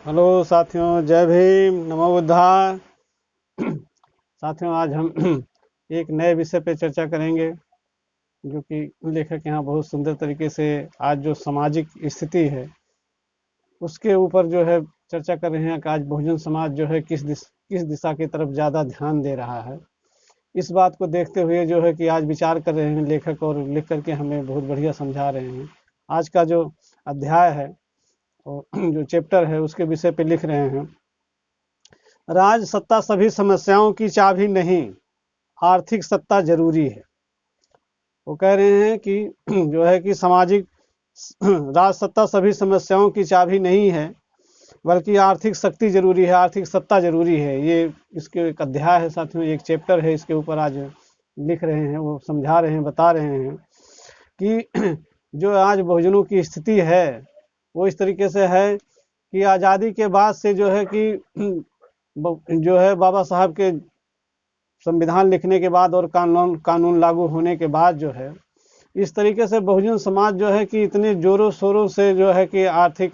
Hello साथियों, जय भीम, नमो बुद्धाय। साथियों, आज हम एक नए विषय पे चर्चा करेंगे, जो कि लेखक यहाँ बहुत सुंदर तरीके से आज जो सामाजिक स्थिति है उसके ऊपर जो है चर्चा कर रहे हैं कि आज बहुजन समाज जो है किस दिशा की तरफ ज़्यादा ध्यान दे रहा है। इस बात को देखते हुए जो है कि आज विचार कर रहे हैं लेखक, और लिख करके हमें बहुत बढ़िया समझा रहे हैं। आज का जो अध्याय है और जो चैप्टर है उसके विषय पे लिख रहे हैं। राज सत्ता सभी समस्याओं की चाबी नहीं, आर्थिक सत्ता जरूरी है। वो कह रहे हैं कि जो है कि सामाजिक राज सत्ता सभी समस्याओं की चाबी नहीं है, बल्कि आर्थिक शक्ति जरूरी है, आर्थिक सत्ता जरूरी है। ये इसके एक अध्याय है साथियों, एक चैप्टर है, इसके ऊपर आज लिख रहे हैं, वो समझा रहे हैं, बता रहे हैं कि जो आज बहुजनों की स्थिति है वो इस तरीके से है कि आज़ादी के बाद से जो है कि जो है बाबा साहब के संविधान लिखने के बाद और कानून लागू होने के बाद जो है इस तरीके से बहुजन समाज जो है कि इतने जोरों शोरों से जो है कि आर्थिक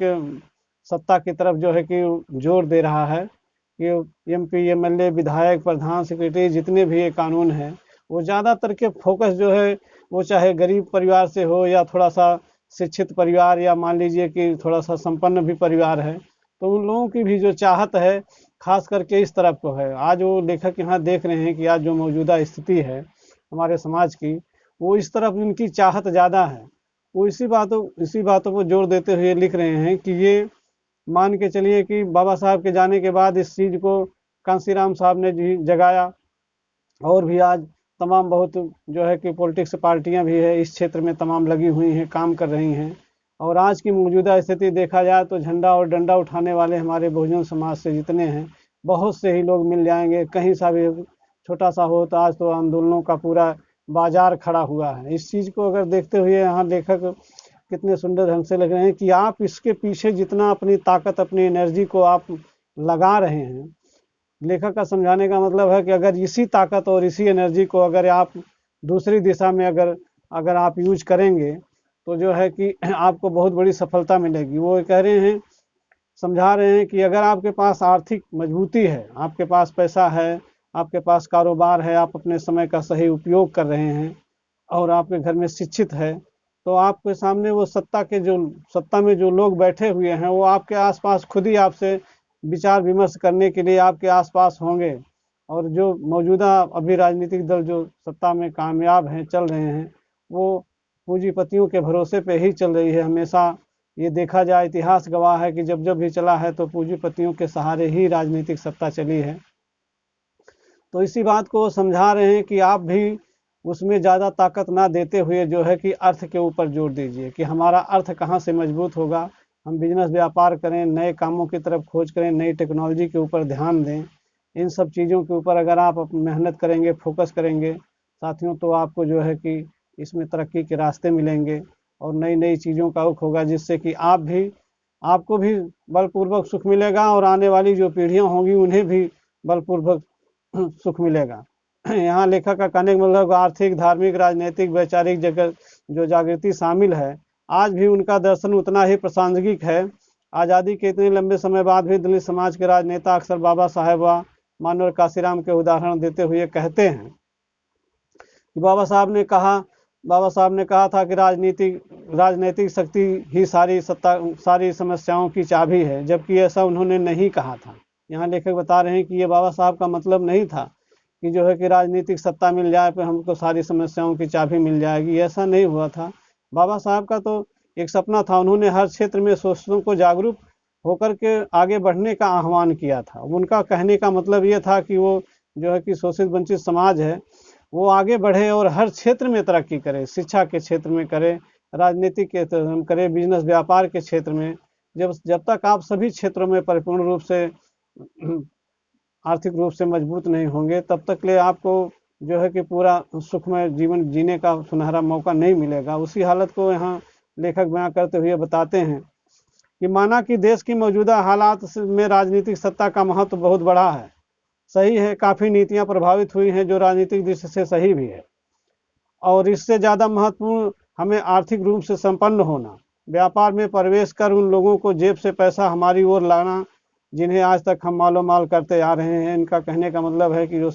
सत्ता की तरफ जो है कि जोर दे रहा है कि एमपी, एमएलए, विधायक, प्रधान, सेक्रेटरी, जितने भी ये कानून है वो ज़्यादातर के फोकस जो है वो चाहे गरीब परिवार से हो या थोड़ा सा शिक्षित परिवार, या मान लीजिए कि थोड़ा सा संपन्न भी परिवार है, तो उन लोगों की भी जो चाहत है खास करके इस तरफ को है। आज वो लेखक यहाँ देख रहे हैं कि आज जो मौजूदा स्थिति है हमारे समाज की, वो इस तरफ उनकी चाहत ज़्यादा है। वो इसी बातों पर जोर देते हुए लिख रहे हैं कि ये मान के चलिए कि बाबा साहब के जाने के बाद इस चीज़ को कांसीराम साहब ने जी जगाया, और भी आज तमाम बहुत जो है कि पॉलिटिक्स पार्टियां भी है इस क्षेत्र में तमाम लगी हुई हैं, काम कर रही हैं। और आज की मौजूदा स्थिति देखा जाए तो झंडा और डंडा उठाने वाले हमारे बहुजन समाज से जितने हैं, बहुत से ही लोग मिल जाएंगे। कहीं सा भी छोटा सा हो तो आज तो आंदोलनों का पूरा बाजार खड़ा हुआ है। इस चीज़ को अगर देखते हुए यहाँ लेखक कितने सुंदर ढंग से लग रहे हैं कि आप इसके पीछे जितना अपनी ताकत, अपनी एनर्जी को आप लगा रहे हैं, लेखक का समझाने का मतलब है कि अगर इसी ताकत और इसी एनर्जी को अगर आप दूसरी दिशा में अगर अगर आप यूज करेंगे तो जो है कि आपको बहुत बड़ी सफलता मिलेगी। वो कह रहे हैं, समझा रहे हैं कि अगर आपके पास आर्थिक मजबूती है, आपके पास पैसा है, आपके पास कारोबार है, आप अपने समय का सही उपयोग कर रहे हैं और आपके घर में शिक्षित है, तो आपके सामने वो सत्ता में जो लोग बैठे हुए हैं वो आपके आसपास खुद ही आपसे विचार विमर्श करने के लिए आपके आसपास होंगे। और जो मौजूदा अभी राजनीतिक दल जो सत्ता में कामयाब हैं, चल रहे हैं, वो पूंजीपतियों के भरोसे पे ही चल रही है हमेशा। ये देखा जाए, इतिहास गवाह है कि जब जब भी चला है तो पूंजीपतियों के सहारे ही राजनीतिक सत्ता चली है। तो इसी बात को समझा रहे हैं कि आप भी उसमें ज़्यादा ताकत ना देते हुए जो है कि अर्थ के ऊपर जोर दीजिए कि हमारा अर्थ कहाँ से मजबूत होगा। हम बिजनेस व्यापार करें, नए कामों की तरफ खोज करें, नई टेक्नोलॉजी के ऊपर ध्यान दें। इन सब चीज़ों के ऊपर अगर आप मेहनत करेंगे, फोकस करेंगे साथियों, तो आपको जो है कि इसमें तरक्की के रास्ते मिलेंगे और नई नई चीज़ों का उख होगा, जिससे कि आपको भी बलपूर्वक सुख मिलेगा और आने वाली जो पीढ़ियाँ होंगी उन्हें भी बलपूर्वक सुख मिलेगा। यहाँ लेखक का कहने का मतलब आर्थिक, धार्मिक, राजनीतिक, वैचारिक जगत जो जागृति शामिल है, आज भी उनका दर्शन उतना ही प्रासंगिक है। आज़ादी के इतने लंबे समय बाद भी दलित समाज के राजनेता अक्सर बाबा साहेब व मानवर काशीराम के उदाहरण देते हुए कहते हैं कि बाबा साहब ने कहा था कि राजनीतिक शक्ति ही सारी समस्याओं की चाबी है, जबकि ऐसा उन्होंने नहीं कहा था। यहाँ लेखक बता रहे हैं कि ये बाबा साहब का मतलब नहीं था कि जो है कि राजनीतिक सत्ता मिल जाए पर हमको सारी समस्याओं की चाबी मिल जाएगी, ऐसा नहीं हुआ था। बाबा साहब का तो एक सपना था, उन्होंने हर क्षेत्र में शोषितों को जागरूक होकर के आगे बढ़ने का आह्वान किया था। उनका कहने का मतलब ये था कि वो जो है कि शोषित वंचित समाज है वो आगे बढ़े और हर क्षेत्र में तरक्की करे, शिक्षा के क्षेत्र में करे, राजनीति के क्षेत्र में करे, बिजनेस व्यापार के क्षेत्र में। जब तक आप सभी क्षेत्रों में परिपूर्ण रूप से आर्थिक रूप से मजबूत नहीं होंगे, तब तक ले आपको जो है कि पूरा सुखमय जीवन जीने का सुनहरा मौका नहीं मिलेगा। उसी हालत को यहाँ लेखक बयां करते हुए बताते हैं कि माना कि देश की मौजूदा हालात में राजनीतिक सत्ता का महत्व बहुत बड़ा है। सही है, काफ़ी नीतियां प्रभावित हुई हैं जो राजनीतिक दृष्टि से सही भी है, और इससे ज़्यादा महत्वपूर्ण हमें आर्थिक रूप से संपन्न होना, व्यापार में प्रवेश कर उन लोगों को जेब से पैसा हमारी ओर लाना जिन्हें आज तक हम मालो माल करते आ रहे हैं। इनका कहने का मतलब है कि जो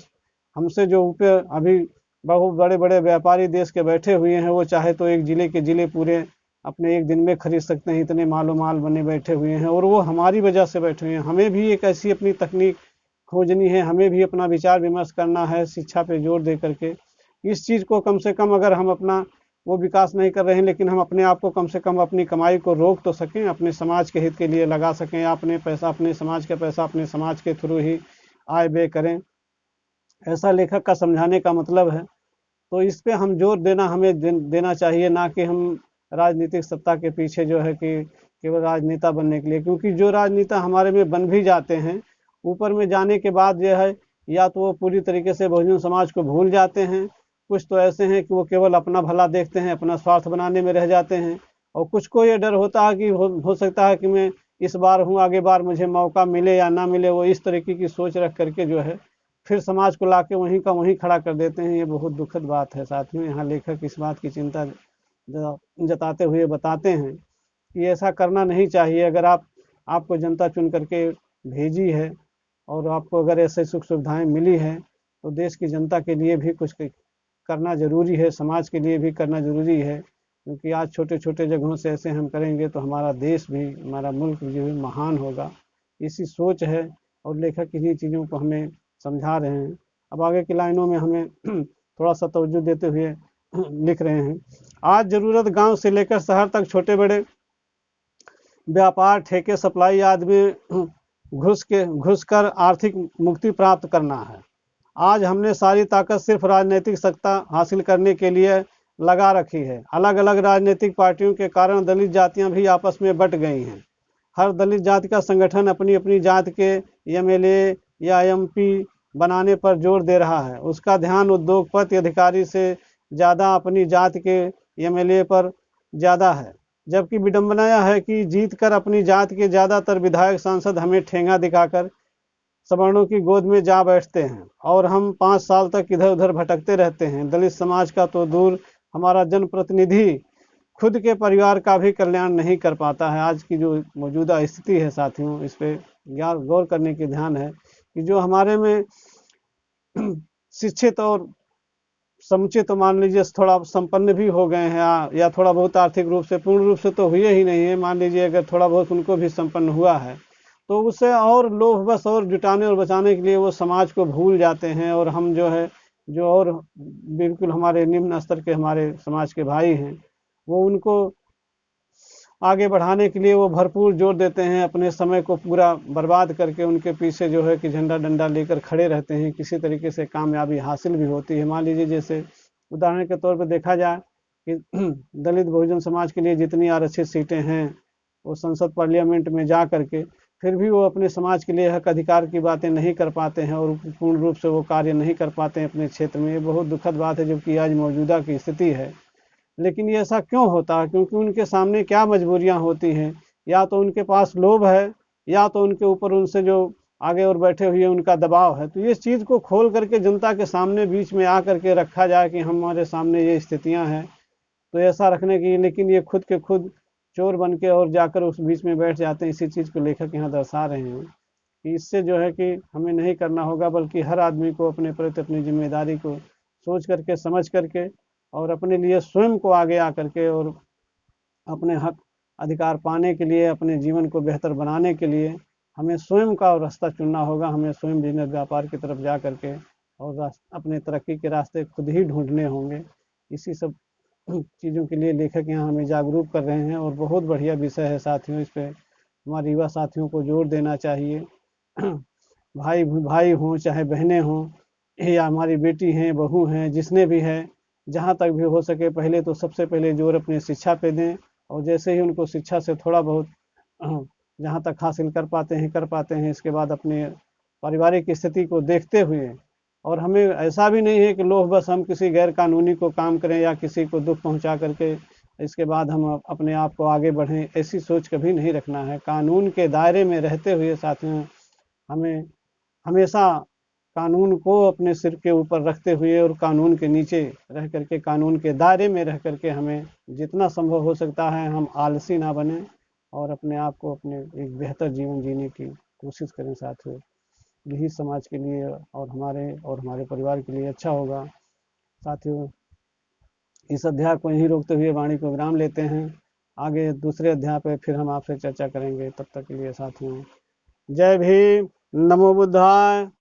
हमसे जो ऊपर अभी बहुत बड़े बड़े व्यापारी देश के बैठे हुए हैं, वो चाहे तो एक जिले के जिले पूरे अपने एक दिन में खरीद सकते हैं, इतने मालो माल बने बैठे हुए हैं, और वो हमारी वजह से बैठे हुए हैं। हमें भी एक ऐसी अपनी तकनीक खोजनी है, हमें भी अपना विचार विमर्श करना है शिक्षा पे जोर दे करके। इस चीज़ को कम से कम अगर हम अपना वो विकास नहीं कर रहे हैं, लेकिन हम अपने आप को कम से कम अपनी कमाई को रोक तो सकें, अपने समाज के हित के लिए लगा सकें, या अपने पैसा अपने समाज का पैसा अपने समाज के थ्रू ही आय व्यय करें, ऐसा लेखक का समझाने का मतलब है। तो इस पे हम जोर देना हमें देना चाहिए, ना कि हम राजनीतिक सत्ता के पीछे जो है कि केवल राजनेता बनने के लिए, क्योंकि जो राजनेता हमारे में बन भी जाते हैं, ऊपर में जाने के बाद जो है या तो वो पूरी तरीके से बहुजन समाज को भूल जाते हैं, कुछ तो ऐसे हैं कि वो केवल अपना भला देखते हैं, अपना स्वार्थ बनाने में रह जाते हैं, और कुछ को ये डर होता है कि हो सकता है कि मैं इस बार हूँ, आगे बार मुझे मौका मिले या ना मिले, वो इस तरीके की सोच रख करके जो है फिर समाज को लाके वहीं का वहीं खड़ा कर देते हैं। ये बहुत दुखद बात है साथियों। यहाँ लेखक इस बात की चिंता जताते हुए बताते हैं कि ऐसा करना नहीं चाहिए। अगर आपको जनता चुन करके भेजी है और आपको अगर ऐसे सुख सुविधाएं मिली है, तो देश की जनता के लिए भी कुछ करना जरूरी है, समाज के लिए भी करना जरूरी है, क्योंकि आज छोटे छोटे जगहों से ऐसे हम करेंगे तो हमारा देश भी, हमारा मुल्क जो है महान होगा। इसी सोच है, और लेखक इन्हीं चीज़ों को हमें समझा रहे हैं। अब आगे की लाइनों में हमें थोड़ा सा तवज्जो देते हुए लिख रहे हैं। आज जरूरत गांव से लेकर शहर तक छोटे बड़े व्यापार, ठेके, सप्लाई आदि में घुस कर आर्थिक मुक्ति प्राप्त करना है। आज हमने सारी ताकत सिर्फ राजनीतिक सत्ता हासिल करने के लिए लगा रखी है। अलग अलग राजनीतिक पार्टियों के कारण दलित जातियां भी आपस में बट गई हैं। हर दलित जाति का संगठन अपनी अपनी जाति के एमएलए या एमपी बनाने पर जोर दे रहा है। उसका ध्यान उद्योगपति अधिकारी से ज़्यादा अपनी जाति के एमएलए पर ज़्यादा है। जबकि विडंबना यह है कि जीत कर अपनी जाति के ज़्यादातर विधायक सांसद हमें ठेंगा दिखाकर सवर्णों की गोद में जा बैठते हैं, और हम 5 साल तक इधर उधर भटकते रहते हैं। दलित समाज का तो दूर, हमारा जनप्रतिनिधि खुद के परिवार का भी कल्याण नहीं कर पाता है। आज की जो मौजूदा स्थिति है साथियों, इस पे गौर करने की ध्यान है कि जो हमारे में शिक्षित और समुचित, मान लीजिए थोड़ा संपन्न भी हो गए हैं, या थोड़ा बहुत आर्थिक रूप से, पूर्ण रूप से तो हुए ही नहीं है, मान लीजिए अगर थोड़ा बहुत उनको भी संपन्न हुआ है, तो उससे और लोभ बस और जुटाने और बचाने के लिए वो समाज को भूल जाते हैं। और हम जो है, जो और बिल्कुल हमारे निम्न स्तर के हमारे समाज के भाई हैं, वो उनको आगे बढ़ाने के लिए वो भरपूर जोर देते हैं, अपने समय को पूरा बर्बाद करके उनके पीछे जो है कि झंडा डंडा लेकर खड़े रहते हैं। किसी तरीके से कामयाबी हासिल भी होती है। मान लीजिए जैसे उदाहरण के तौर पर देखा जाए कि दलित बहुजन समाज के लिए जितनी आरक्षित सीटें हैं, वो संसद पार्लियामेंट में जा करके फिर भी वो अपने समाज के लिए हक अधिकार की बातें नहीं कर पाते हैं, और पूर्ण रूप से वो कार्य नहीं कर पाते हैं अपने क्षेत्र में। ये बहुत दुखद बात है, जबकि आज मौजूदा की स्थिति है। लेकिन ये ऐसा क्यों होता है? क्योंकि उनके सामने क्या मजबूरियां होती हैं, या तो उनके पास लोभ है, या तो उनके ऊपर उनसे जो आगे और बैठे हुए उनका दबाव है। तो इस चीज़ को खोल करके जनता के सामने बीच में आ करके रखा जाए कि हमारे सामने ये स्थितियां हैं, तो ऐसा रखने की, लेकिन ये खुद के खुद चोर बन के और जाकर उस बीच में बैठ जाते हैं। इसी चीज़ को लेखक यहाँ दर्शा रहे हैं कि इससे जो है कि हमें नहीं करना होगा, बल्कि हर आदमी को अपने प्रति अपनी जिम्मेदारी को सोच करके, समझ करके, और अपने लिए स्वयं को आगे आकर के और अपने हक अधिकार पाने के लिए, अपने जीवन को बेहतर बनाने के लिए हमें स्वयं का रास्ता चुनना होगा। हमें स्वयं बिजनेस व्यापार की तरफ जा करके और अपने तरक्की के रास्ते खुद ही ढूंढने होंगे। इसी सब चीज़ों के लिए लेखक यहाँ हमें जागरूक कर रहे हैं, और बहुत बढ़िया विषय है साथियों। इस पे हमारे युवा साथियों को जोर देना चाहिए। भाई भाई हों चाहे बहनें हों, या हमारी बेटी हैं, बहू हैं, जिसने भी है, जहाँ तक भी हो सके पहले तो सबसे पहले जोर अपनी शिक्षा पे दें, और जैसे ही उनको शिक्षा से थोड़ा बहुत जहाँ तक हासिल कर पाते हैं, इसके बाद अपने पारिवारिक स्थिति को देखते हुए, और हमें ऐसा भी नहीं है कि लोग बस हम किसी गैर कानूनी को काम करें या किसी को दुख पहुंचा करके इसके बाद हम अपने आप को आगे बढ़ें, ऐसी सोच कभी नहीं रखना है। कानून के दायरे में रहते हुए साथियों, हमें हमेशा कानून को अपने सिर के ऊपर रखते हुए और कानून के नीचे रह करके, कानून के दायरे में रह करके हमें जितना संभव हो सकता है हम आलसी ना बने, और अपने आप को अपने एक बेहतर जीवन जीने की कोशिश करें साथियों, यही समाज के लिए और हमारे परिवार के लिए अच्छा होगा। साथियों, इस अध्याय को यहीं रोकते हुए वाणी को विराम लेते हैं। आगे दूसरे अध्याय पर फिर हम आपसे चर्चा करेंगे। तब तक के लिए साथियों, जय भीम, नमो बुद्धाय।